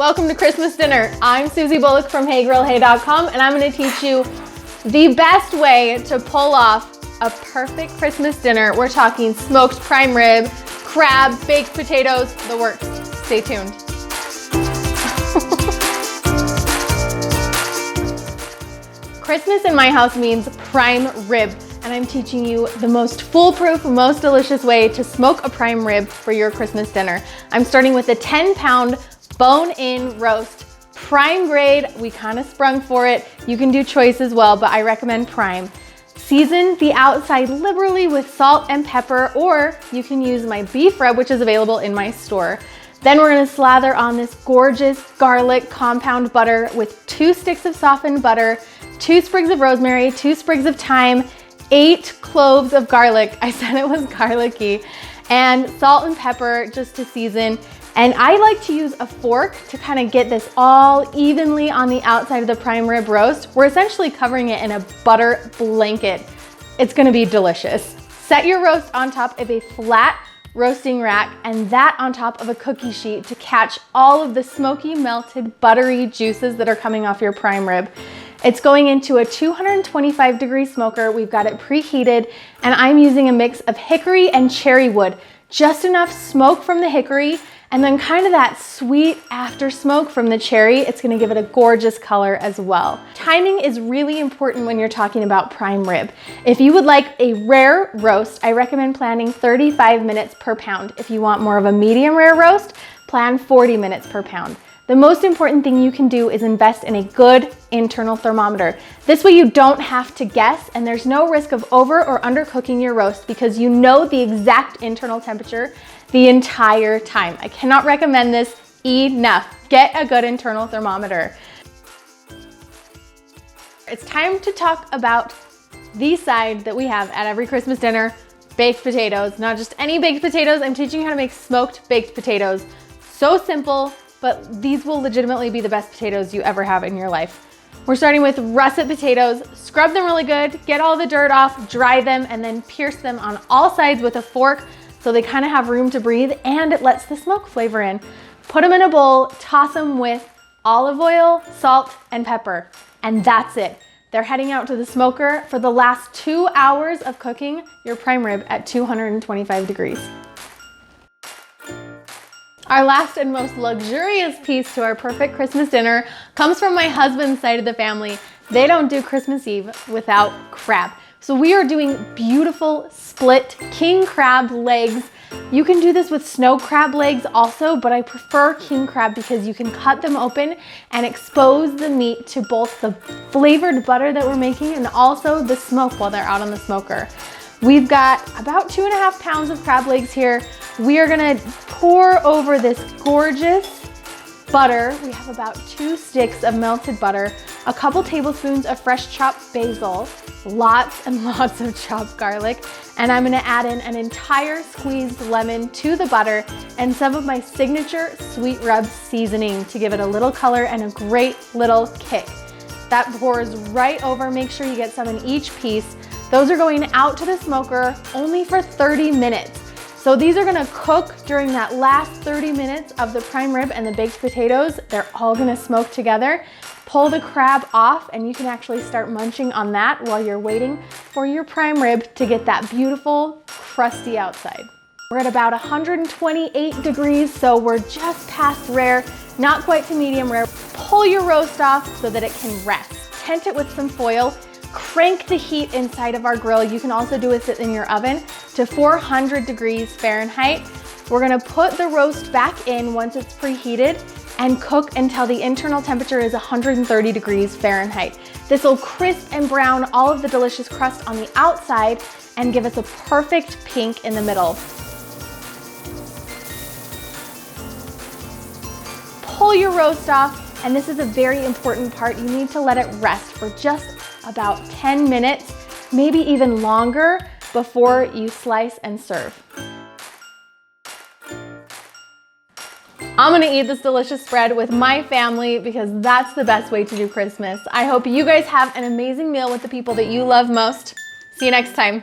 Welcome to Christmas dinner. I'm Susie Bullock from HeyGrillHey.com, and I'm going to teach you the best way to pull off a perfect Christmas dinner. We're talking smoked prime rib, crab, baked potatoes, the works. Stay tuned. Christmas in my house means prime rib, and I'm teaching you the most foolproof, most delicious way to smoke a prime rib for your Christmas dinner. I'm starting with a 10-pound bone-in roast, prime grade. We kind of sprung for it. You can do choice as well, but I recommend prime. Season the outside liberally with salt and pepper, or you can use my beef rub, which is available in my store. Then we're gonna slather on this gorgeous garlic compound butter with 2 sticks of softened butter, 2 sprigs of rosemary, 2 sprigs of thyme, 8 cloves of garlic. I said it was garlicky. And salt and pepper just to season. And I like to use a fork to kind of get this all evenly on the outside of the prime rib roast. We're essentially covering it in a butter blanket. It's gonna be delicious. Set your roast on top of a flat roasting rack and that on top of a cookie sheet to catch all of the smoky, melted, buttery juices that are coming off your prime rib. It's going into a 225-degree smoker. We've got it preheated, and I'm using a mix of hickory and cherry wood. Just enough smoke from the hickory and then kind of that sweet after smoke from the cherry. It's gonna give it a gorgeous color as well. Timing is really important when you're talking about prime rib. If you would like a rare roast, I recommend planning 35 minutes per pound. If you want more of a medium rare roast, plan 40 minutes per pound. The most important thing you can do is invest in a good internal thermometer. This way you don't have to guess, and there's no risk of over or undercooking your roast because you know the exact internal temperature the entire time. I cannot recommend this enough. Get a good internal thermometer. It's time to talk about the side that we have at every Christmas dinner, baked potatoes. Not just any baked potatoes, I'm teaching you how to make smoked baked potatoes. So simple, but these will legitimately be the best potatoes you ever have in your life. We're starting with russet potatoes. Scrub them really good, get all the dirt off, dry them, and then pierce them on all sides with a fork so they kind of have room to breathe and it lets the smoke flavor in. Put them in a bowl, toss them with olive oil, salt, and pepper, and that's it. They're heading out to the smoker for the last 2 hours of cooking your prime rib at 225 degrees. Our last and most luxurious piece to our perfect Christmas dinner comes from my husband's side of the family. They don't do Christmas Eve without crab. So we are doing beautiful split king crab legs. You can do this with snow crab legs also, but I prefer king crab because you can cut them open and expose the meat to both the flavored butter that we're making and also the smoke while they're out on the smoker. We've got about 2.5 pounds of crab legs here. We are gonna pour over this gorgeous butter. We have about 2 sticks of melted butter, a couple tablespoons of fresh chopped basil, lots and lots of chopped garlic, and I'm gonna add in an entire squeezed lemon to the butter and some of my signature sweet rub seasoning to give it a little color and a great little kick. That pours right over. Make sure you get some in each piece. Those are going out to the smoker only for 30 minutes. So these are gonna cook during that last 30 minutes of the prime rib and the baked potatoes. They're all gonna smoke together. Pull the crab off and you can actually start munching on that while you're waiting for your prime rib to get that beautiful, crusty outside. We're at about 128 degrees, so we're just past rare, not quite to medium rare. Pull your roast off so that it can rest. Tent it with some foil. Crank the heat inside of our grill. You can also do it in your oven to 400 degrees Fahrenheit. We're gonna put the roast back in once it's preheated and cook until the internal temperature is 130 degrees Fahrenheit. This will crisp and brown all of the delicious crust on the outside and give us a perfect pink in the middle. Pull your roast off, and this is a very important part. You need to let it rest for just about 10 minutes, maybe even longer, before you slice and serve. I'm gonna eat this delicious spread with my family because that's the best way to do Christmas. I hope you guys have an amazing meal with the people that you love most. See you next time.